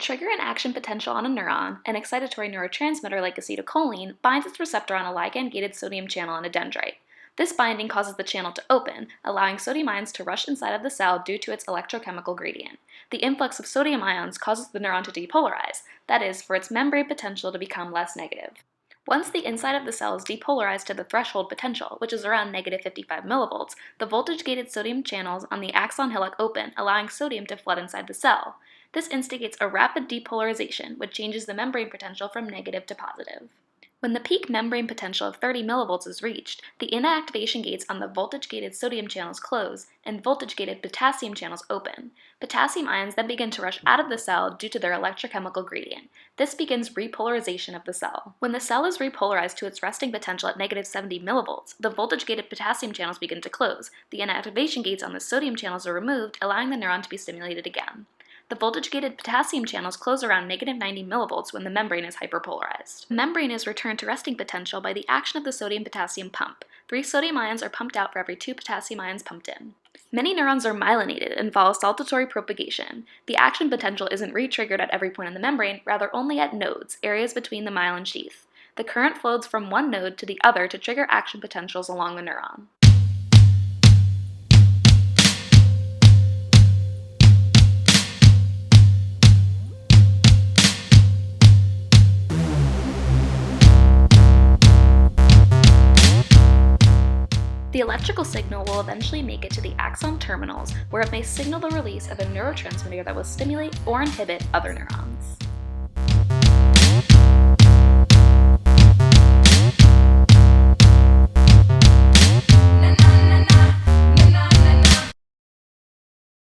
trigger an action potential on a neuron, an excitatory neurotransmitter like acetylcholine binds its receptor on a ligand-gated sodium channel in a dendrite. This binding causes the channel to open, allowing sodium ions to rush inside of the cell due to its electrochemical gradient. The influx of sodium ions causes the neuron to depolarize, that is, for its membrane potential to become less negative. Once the inside of the cell is depolarized to the threshold potential, which is around negative 55 millivolts, the voltage-gated sodium channels on the axon hillock open, allowing sodium to flood inside the cell. This instigates a rapid depolarization, which changes the membrane potential from negative to positive. When the peak membrane potential of 30 millivolts is reached, the inactivation gates on the voltage-gated sodium channels close and voltage-gated potassium channels open. Potassium ions then begin to rush out of the cell due to their electrochemical gradient. This begins repolarization of the cell. When the cell is repolarized to its resting potential at negative 70 millivolts, the voltage-gated potassium channels begin to close. The inactivation gates on the sodium channels are removed, allowing the neuron to be stimulated again. The voltage-gated potassium channels close around negative 90 millivolts when the membrane is hyperpolarized. The membrane is returned to resting potential by the action of the sodium-potassium pump. 3 sodium ions are pumped out for every 2 potassium ions pumped in. Many neurons are myelinated and follow saltatory propagation. The action potential isn't re-triggered at every point in the membrane, rather only at nodes, areas between the myelin sheath. The current flows from one node to the other to trigger action potentials along the neuron. The electrical signal will eventually make it to the axon terminals, where it may signal the release of a neurotransmitter that will stimulate or inhibit other neurons.